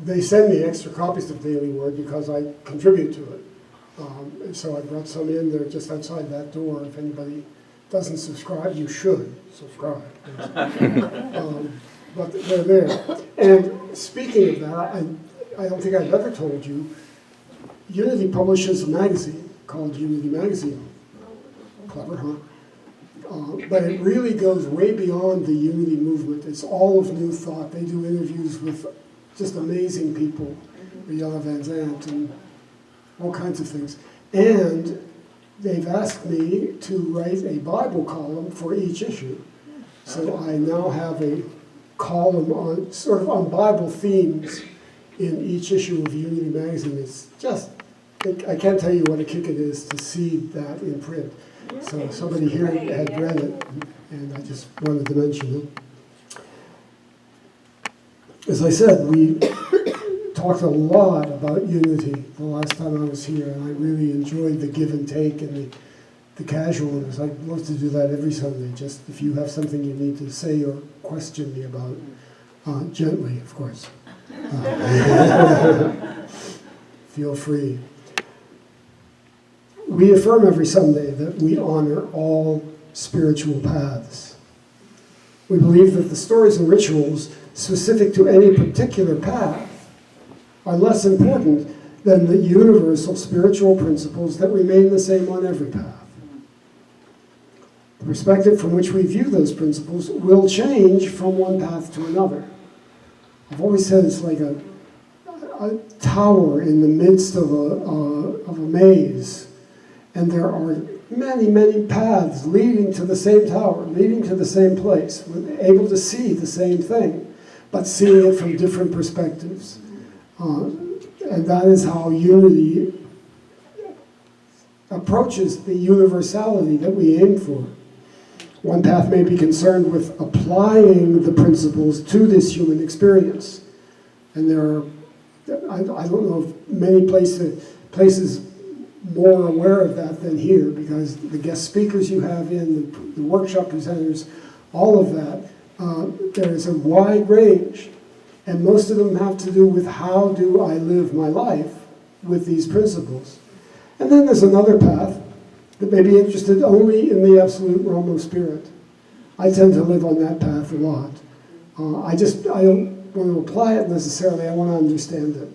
they send me extra copies of Daily Word because I contribute to it. And so I brought some in. They're just outside that door. If anybody doesn't subscribe, you should subscribe. But they're there. And speaking of that, I don't think I've ever told you, Unity publishes a magazine called Unity Magazine. Clever, huh? But it really goes way beyond the Unity movement. It's all of New Thought. They do interviews with just amazing people, Riella Van Zandt and all kinds of things. And they've asked me to write a Bible column for each issue. So I now have a column on sort of on Bible themes in each issue of Unity Magazine. It's just, I can't tell you what a kick it is to see that in print. So somebody here had read it, and I just wanted to mention it. As I said, we talked a lot about unity the last time I was here, and I really enjoyed the give and take and the casualness. I'd love to do that every Sunday, just if you have something you need to say or question me about, gently, of course. Feel free. We affirm every Sunday that we honor all spiritual paths. We believe that the stories and rituals specific to any particular path are less important than the universal spiritual principles that remain the same on every path. The perspective from which we view those principles will change from one path to another. I've always said it's like a tower in the midst of a maze, and there are many, many paths leading to the same tower, leading to the same place. We're able to see the same thing, but seeing it from different perspectives. And that is how unity approaches the universality that we aim for. One path may be concerned with applying the principles to this human experience. And there are, I don't know of many places more aware of that than here, because the guest speakers you have in, the workshop presenters, all of that, there is a wide range. And most of them have to do with how do I live my life with these principles. And then there's another path that may be interested only in the absolute realm of spirit. I tend to live on that path a lot. I don't want to apply it necessarily, I want to understand it.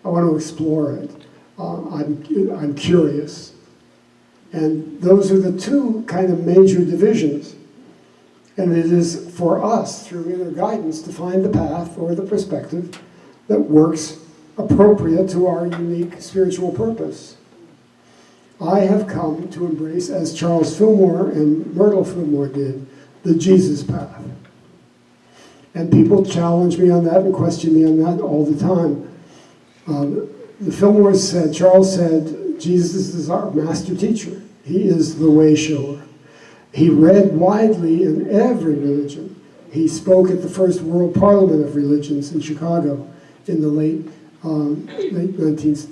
I want to explore it. I'm curious. And those are the two kind of major divisions. And it is for us, through inner guidance, to find the path or the perspective that works appropriate to our unique spiritual purpose. I have come to embrace, as Charles Fillmore and Myrtle Fillmore did, the Jesus path. And people challenge me on that and question me on that all the time. The Fillmores said, Charles said, Jesus is our master teacher. He is the way shower. He read widely in every religion. He spoke at the first World Parliament of Religions in Chicago in the late 19th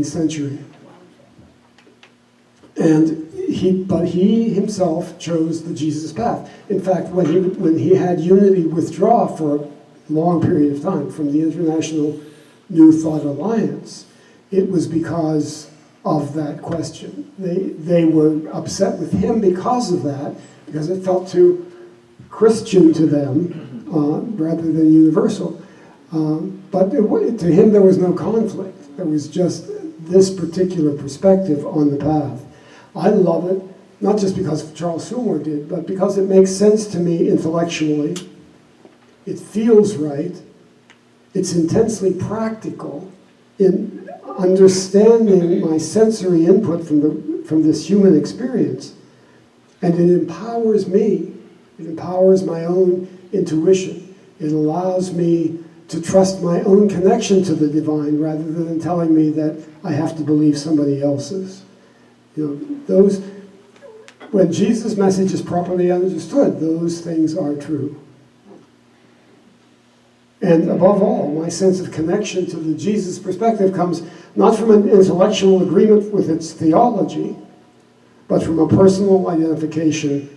century. But he himself chose the Jesus path. In fact, when he had Unity withdraw for a long period of time from the International New Thought Alliance, it was because of that question. They were upset with him because of that, because it felt too Christian to them rather than universal. But to him there was no conflict. There was just this particular perspective on the path. I love it, not just because Charles Fillmore did, but because it makes sense to me intellectually. It feels right. It's intensely practical in understanding my sensory input from this human experience. And it empowers me. It empowers my own intuition. It allows me to trust my own connection to the divine rather than telling me that I have to believe somebody else's. When Jesus' message is properly understood, those things are true. And above all, my sense of connection to the Jesus perspective comes not from an intellectual agreement with its theology, but from a personal identification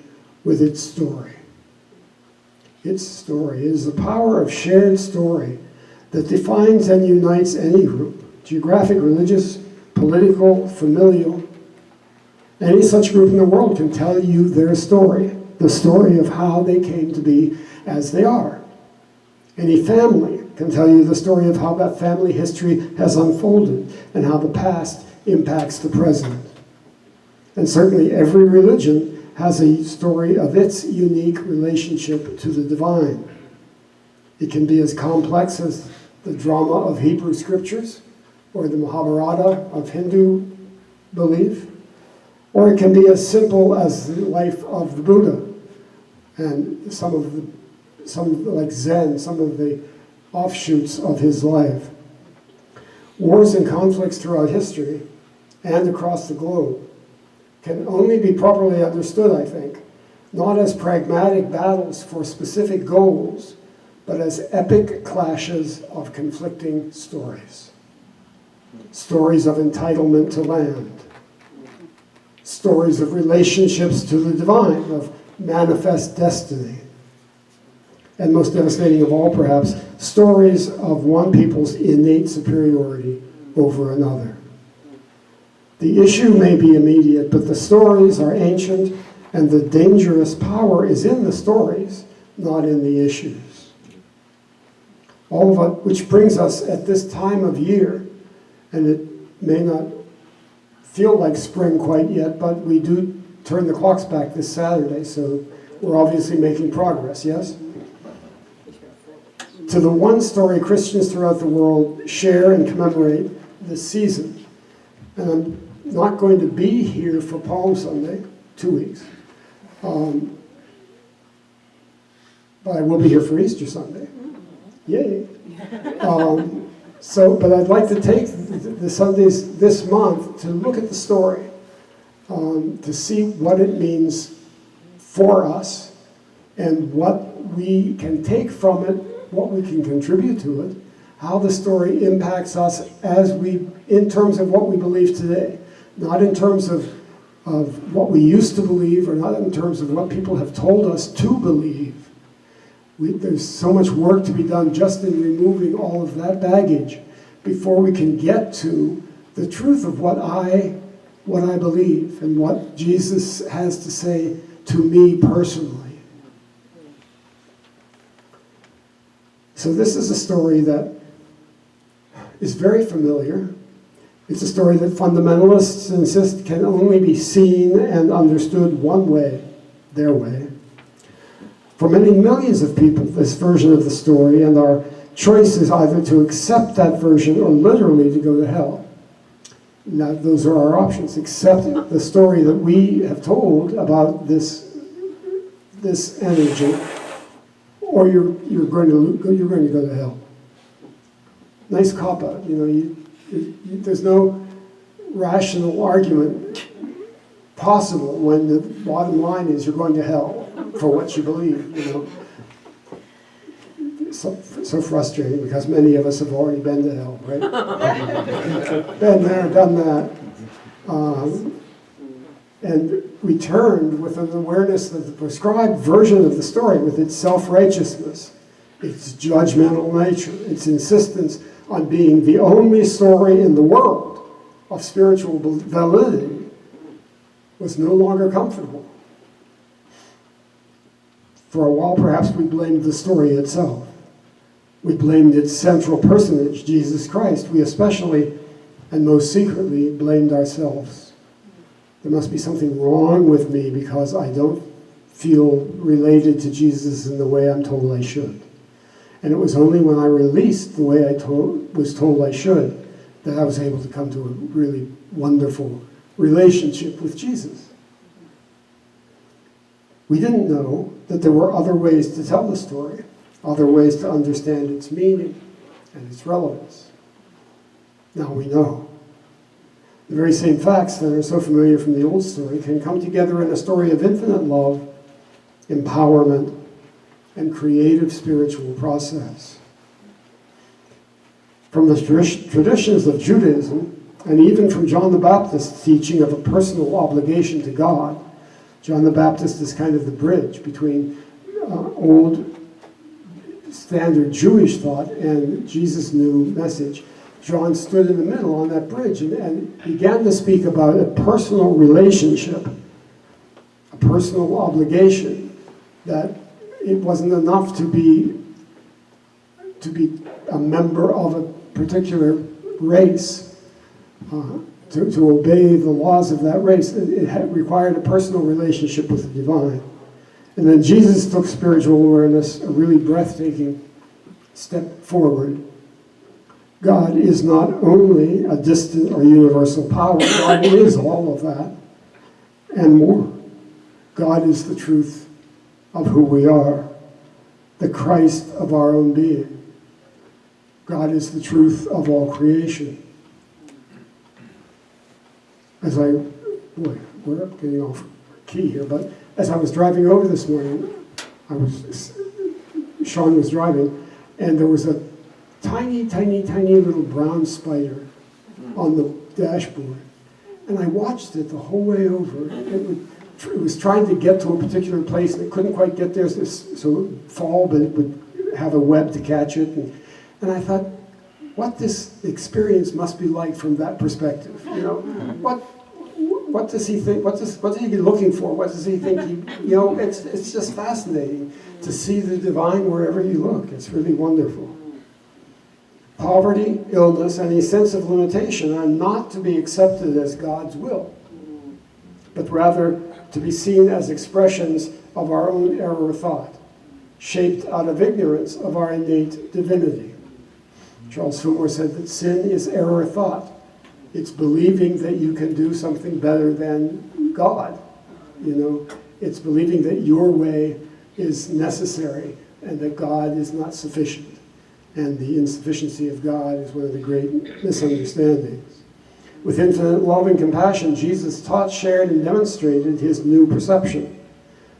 with its story. Its story. It is the power of shared story that defines and unites any group, geographic, religious, political, familial. Any such group in the world can tell you their story, the story of how they came to be as they are. Any family can tell you the story of how that family history has unfolded and how the past impacts the present. And certainly every religion has a story of its unique relationship to the divine. It can be as complex as the drama of Hebrew scriptures or the Mahabharata of Hindu belief, or it can be as simple as the life of the Buddha and some like Zen, some of the offshoots of his life. Wars and conflicts throughout history and across the globe can only be properly understood, I think, not as pragmatic battles for specific goals, but as epic clashes of conflicting stories. Stories of entitlement to land, stories of relationships to the divine, of manifest destiny, and most devastating of all, perhaps, stories of one people's innate superiority over another. The issue may be immediate, but the stories are ancient, and the dangerous power is in the stories, not in the issues. All of it, which brings us at this time of year, and it may not feel like spring quite yet, but we do turn the clocks back this Saturday, so we're obviously making progress, yes? To the one story Christians throughout the world share and commemorate this season. And I'm not going to be here for Palm Sunday, 2 weeks. But I will be here for Easter Sunday. Yay. But I'd like to take the Sundays this month to look at the story, to see what it means for us and what we can take from it, what we can contribute to it, how the story impacts us in terms of what we believe today, not in terms of what we used to believe, or not in terms of what people have told us to believe. There's so much work to be done just in removing all of that baggage before we can get to the truth of what I believe and what Jesus has to say to me personally. So this is a story that is very familiar. It's a story that fundamentalists insist can only be seen and understood one way, their way. For many millions of people, this version of the story, and our choice is either to accept that version or literally to go to hell. Now, those are our options. Accept the story that we have told about this energy, or you're going to go to hell. Nice cop-out. There's no rational argument possible when the bottom line is you're going to hell for what you believe. So frustrating, because many of us have already been to hell, right? Been there, done that. And returned with an awareness that the prescribed version of the story, with its self-righteousness, its judgmental nature, its insistence on being the only story in the world of spiritual validity, was no longer comfortable. For a while, perhaps we blamed the story itself. We blamed its central personage, Jesus Christ. We especially, and most secretly, blamed ourselves. There must be something wrong with me because I don't feel related to Jesus in the way I'm told I should. And it was only when I released the way I was told I should that I was able to come to a really wonderful relationship with Jesus. We didn't know that there were other ways to tell the story, other ways to understand its meaning and its relevance. Now we know. The very same facts that are so familiar from the old story can come together in a story of infinite love, empowerment, and creative spiritual process. From the traditions of Judaism, and even from John the Baptist's teaching of a personal obligation to God, John the Baptist is kind of the bridge between old standard Jewish thought and Jesus' new message. John stood in the middle on that bridge and began to speak about a personal relationship, a personal obligation, that it wasn't enough to be a member of a particular race, to obey the laws of that race. It required a personal relationship with the divine. And then Jesus took spiritual awareness a really breathtaking step forward. God is not only a distant or universal power, God is all of that and more. God is the truth of who we are, the Christ of our own being. God is the truth of all creation. We're getting off key here, but as I was driving over this morning, Sean was driving, and there was a tiny, tiny, tiny little brown spider on the dashboard. And I watched it the whole way over. It was trying to get to a particular place, and it couldn't quite get there, so it would fall, but it would have a web to catch it. And I thought, what this experience must be like from that perspective. You know, what does he think? What is he looking for? What does he think? It's just fascinating to see the divine wherever you look. It's really wonderful. Poverty, illness, and a sense of limitation are not to be accepted as God's will, but rather to be seen as expressions of our own error thought, shaped out of ignorance of our innate divinity. Charles Fillmore said that sin is error thought. It's believing that you can do something better than God. It's believing that your way is necessary and that God is not sufficient. And the insufficiency of God is one of the great misunderstandings. With infinite love and compassion, Jesus taught, shared, and demonstrated his new perception,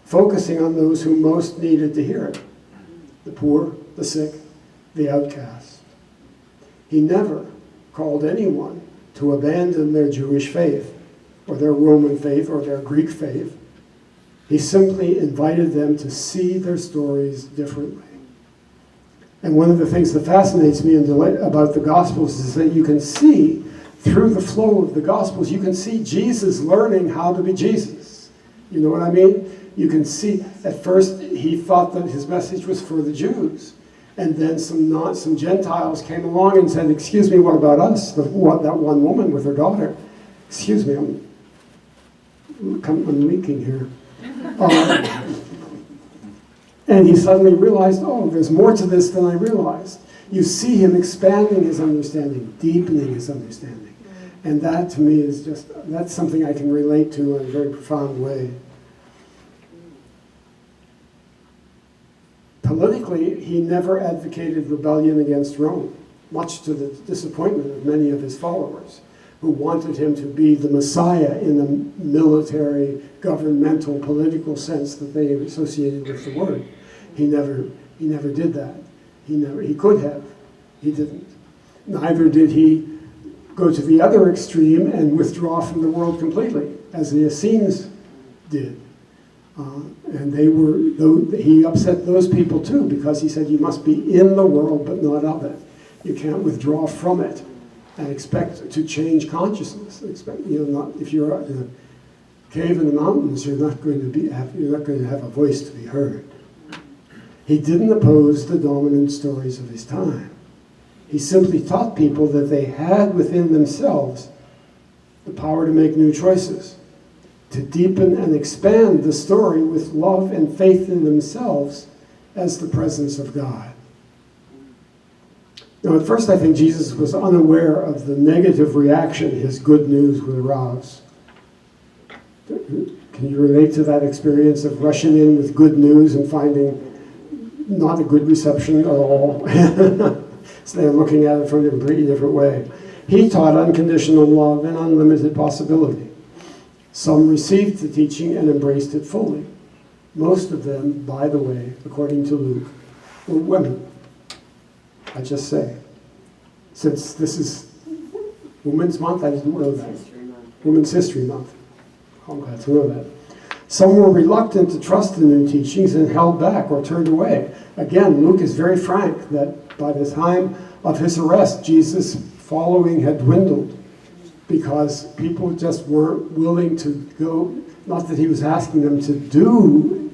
focusing on those who most needed to hear it: the poor, the sick, the outcast. He never called anyone to abandon their Jewish faith, or their Roman faith, or their Greek faith. He simply invited them to see their stories differently. And one of the things that fascinates me about the Gospels is that you can see, through the flow of the Gospels, you can see Jesus learning how to be Jesus. You know what I mean? You can see, at first, he thought that his message was for the Jews. And then some Gentiles came along and said, "Excuse me, what about us?" That one woman with her daughter. Excuse me, I'm leaking here. And he suddenly realized, oh, there's more to this than I realized. You see him expanding his understanding, deepening his understanding. And that, to me, that's something I can relate to in a very profound way. Politically, he never advocated rebellion against Rome, much to the disappointment of many of his followers, who wanted him to be the Messiah in the military, governmental, political sense that they associated with the word. He never did that. He could have. He didn't. Neither did he go to the other extreme and withdraw from the world completely, as the Essenes did. And he upset those people too, because he said you must be in the world but not of it. You can't withdraw from it and expect to change consciousness. If you're in a cave in the mountains, you're not going to have a voice to be heard. He didn't oppose the dominant stories of his time. He simply taught people that they had within themselves the power to make new choices, to deepen and expand the story with love and faith in themselves as the presence of God. Now, at first, I think Jesus was unaware of the negative reaction his good news would arouse. Can you relate to that experience of rushing in with good news and finding not a good reception at all? So they're looking at it from a completely different way. He taught unconditional love and unlimited possibility. Some received the teaching and embraced it fully. Most of them, by the way, according to Luke, were women. I just say. Since this is Women's Month, I didn't know that. Women's History Month. I'm glad to know that. Some were reluctant to trust the new teachings and held back or turned away. Again, Luke is very frank that by the time of his arrest, Jesus' following had dwindled because people just weren't willing to go. Not that he was asking them to do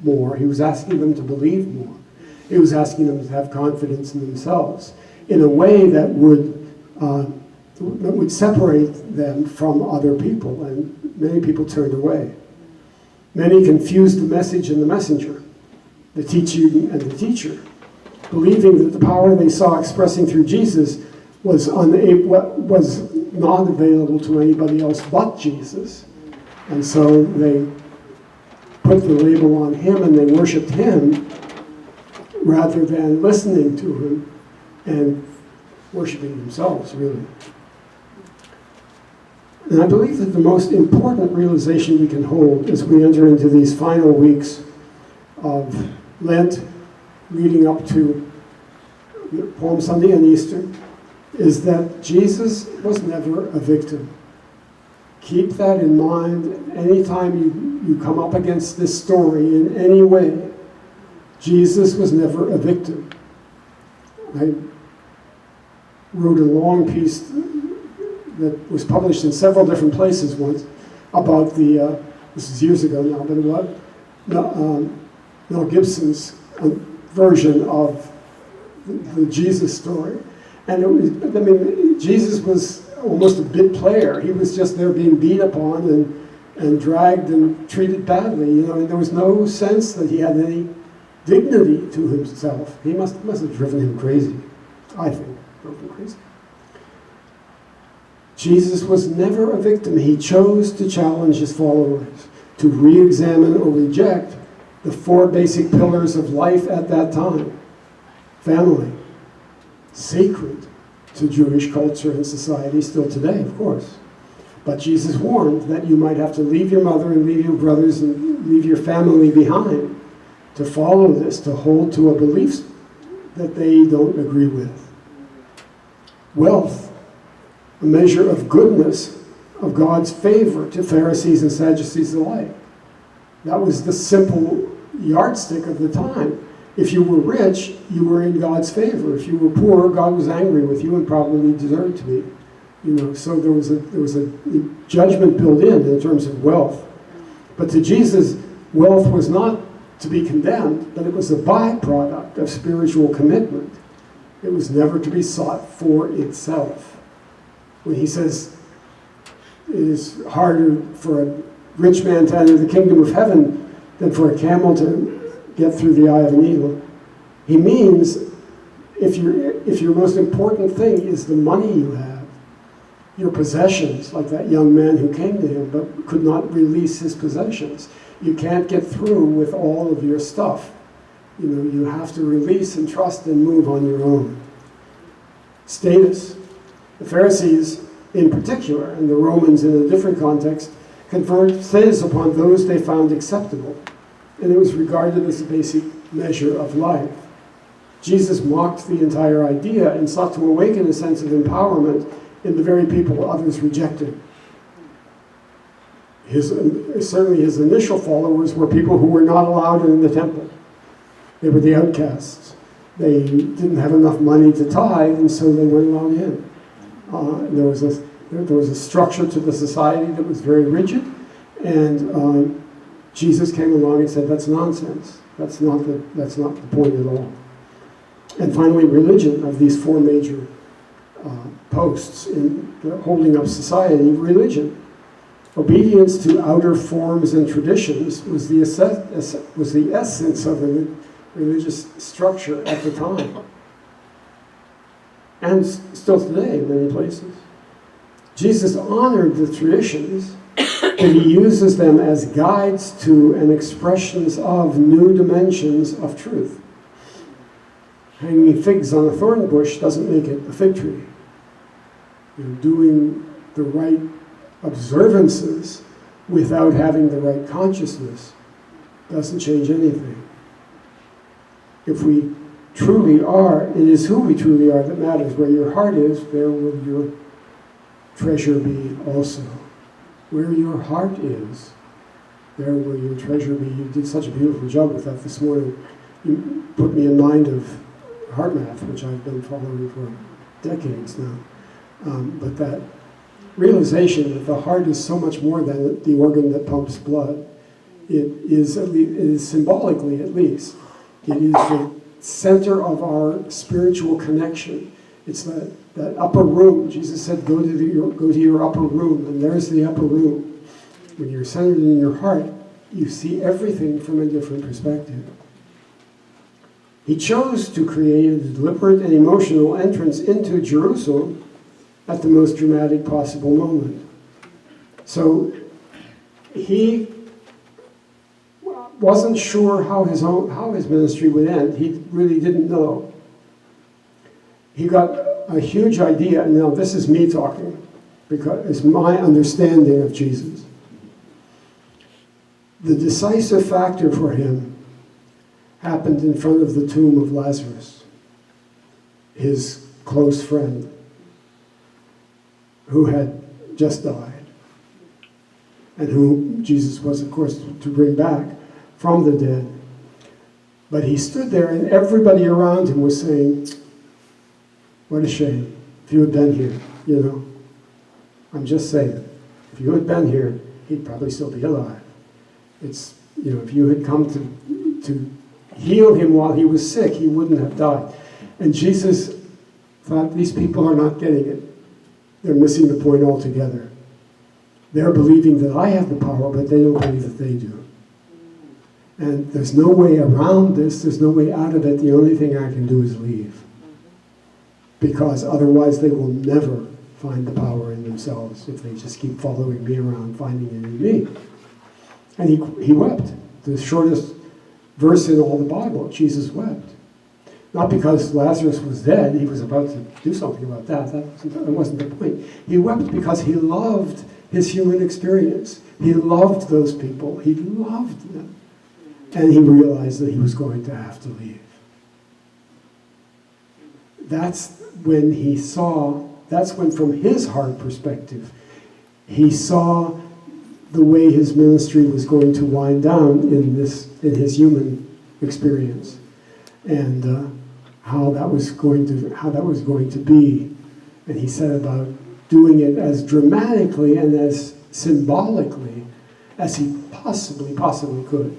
more, he was asking them to believe more. He was asking them to have confidence in themselves in a way that would separate them from other people, and many people turned away. Many confused the message and the messenger, the teaching and the teacher, believing that the power they saw expressing through Jesus was not available to anybody else but Jesus. And so they put the label on him and they worshipped him rather than listening to him and worshiping themselves, really. And I believe that the most important realization we can hold as we enter into these final weeks of Lent, leading up to Palm Sunday and Easter, is that Jesus was never a victim. Keep that in mind anytime you come up against this story in any way. Jesus was never a victim. I wrote a long piece that was published in several different places once about this is years ago now, but about Mel Gibson's version of the Jesus story. And Jesus was almost a bit player. He was just there being beat upon and dragged and treated badly. And there was no sense that he had any dignity to himself. He must have driven him crazy, I think, drove him crazy. Jesus was never a victim. He chose to challenge his followers to re-examine or reject the four basic pillars of life at that time. Family, sacred to Jewish culture and society still today, of course. But Jesus warned that you might have to leave your mother and leave your brothers and leave your family behind to follow this, to hold to a belief that they don't agree with. Wealth, a measure of goodness, of God's favor to Pharisees and Sadducees alike. That was the simple yardstick of the time. If you were rich, you were in God's favor. If you were poor, God was angry with you and probably deserved to be. So there was a judgment built in terms of wealth. But to Jesus, wealth was not to be condemned, but it was a byproduct of spiritual commitment. It was never to be sought for itself. When he says it is harder for a rich man to enter the kingdom of heaven than for a camel to get through the eye of a needle, he means if your most important thing is the money you have, your possessions, like that young man who came to him but could not release his possessions, you can't get through with all of your stuff. You have to release and trust and move on your own. Status. The Pharisees in particular, and the Romans in a different context, conferred status upon those they found acceptable, and it was regarded as a basic measure of life. Jesus mocked the entire idea and sought to awaken a sense of empowerment in the very people others rejected. Certainly his initial followers were people who were not allowed in the temple. They were the outcasts. They didn't have enough money to tithe, and so they weren't allowed in. There was a structure to the society that was very rigid, and Jesus came along and said, that's nonsense. That's not the point at all. And finally, religion, of these four major posts in holding up society. Religion. Obedience to outer forms and traditions was the essence of a religious structure at the time. And still today in many places. Jesus honored the traditions, but he uses them as guides to and expressions of new dimensions of truth. Hanging figs on a thorn bush doesn't make it a fig tree. Doing the right observances without having the right consciousness doesn't change anything. If we truly are, it is who we truly are that matters. Where your heart is, there will your treasure be also. Where your heart is, There will your treasure be. You did such a beautiful job with that this morning. You put me in mind of heart math, which I've been following for decades now. But that realization that the heart is so much more than the organ that pumps blood. It is symbolically, at least, it is the center of our spiritual connection. It's that upper room. Jesus said, go to your upper room, and there's the upper room. When you're centered in your heart, you see everything from a different perspective. He chose to create a deliberate and emotional entrance into Jerusalem at the most dramatic possible moment. So he wasn't sure how his ministry would end. He really didn't know. He got a huge idea, and now this is me talking, because it's my understanding of Jesus. The decisive factor for him happened in front of the tomb of Lazarus, his close friend, who had just died, and who Jesus was, of course, to bring back from the dead. But he stood there, and everybody around him was saying, what a shame, if you had been here, you know. I'm just saying, if you had been here, he'd probably still be alive. It's, you know, if you had come to heal him while he was sick, he wouldn't have died. And Jesus thought, these people are not getting it. They're missing the point altogether. They're believing that I have the power, but they don't believe that they do. And there's no way around this. There's no way out of it. The only thing I can do is leave. Because otherwise they will never find the power in themselves if they just keep following me around, finding it in me. And he wept. The shortest verse in all the Bible, Jesus wept. Not because Lazarus was dead. He was about to do something about that. That wasn't the point. He wept because he loved his human experience. He loved those people. He loved them. And he realized that he was going to have to leave. That's when from his heart perspective, he saw the way his ministry was going to wind down in his human experience, and how that was going to be. And he said about doing it as dramatically and as symbolically as he possibly could.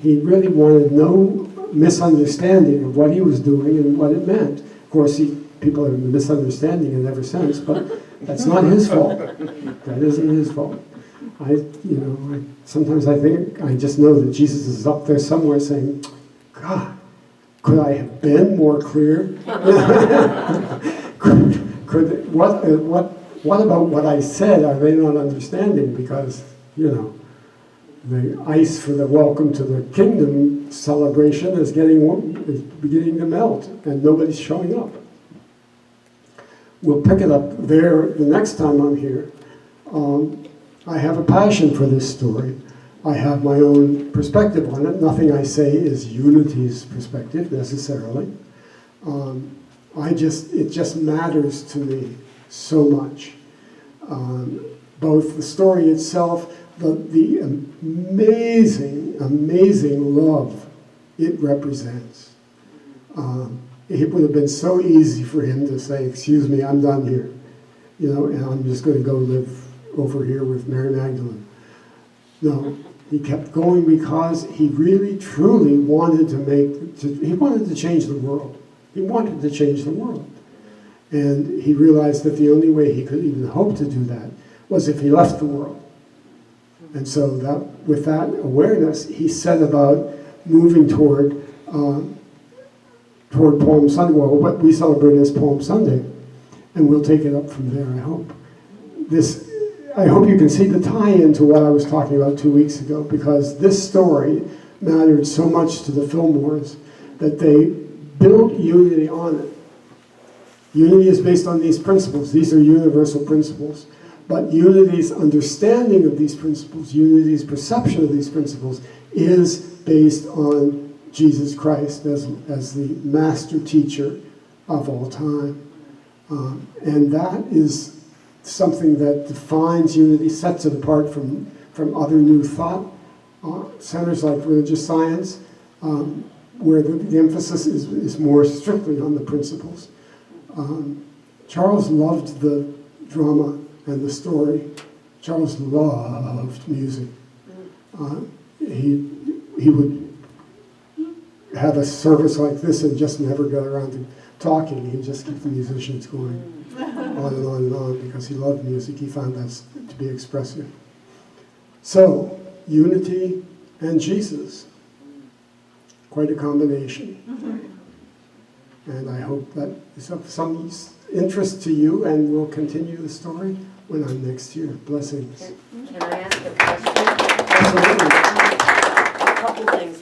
He really wanted no misunderstanding of what he was doing and what it meant. Of course, people are misunderstanding it ever since, but that's not his fault. That isn't his fault. Sometimes I think, I just know that Jesus is up there somewhere saying, God, could I have been more clear? What about what I said are they not understanding? Because, the ice for the welcome to the kingdom celebration is beginning to melt, and nobody's showing up. We'll pick it up there the next time I'm here. I have a passion for this story. I have my own perspective on it. Nothing I say is Unity's perspective necessarily. It just matters to me so much. Both the story itself, the amazing love it represents. It would have been so easy for him to say, excuse me, I'm done here, and I'm just going to go live over here with Mary Magdalene. No, he kept going because he really, truly wanted to change the world. He wanted to change the world. And he realized that the only way he could even hope to do that was if he left the world. And so with that awareness, he set about moving toward Palm Sunday, well, what we celebrate as Palm Sunday. And we'll take it up from there, I hope. I hope you can see the tie-in to what I was talking about 2 weeks ago, because this story mattered so much to the Fillmores that they built Unity on it. Unity is based on these principles. These are universal principles. But Unity's understanding of these principles, Unity's perception of these principles, is based on Jesus Christ as the master teacher of all time. And that is something that defines Unity, sets it apart from other new thought centers like religious science, where the emphasis is more strictly on the principles. Charles loved the drama and the story. Charles loved music. He would have a service like this and just never get around to talking. He'd just keep the musicians going on and on and on because he loved music. He found that to be expressive. So, unity and Jesus. Quite a combination. And I hope that is of some interest to you, and we'll continue the story when I'm next year. Blessings. Can I ask a question? Absolutely. A couple things.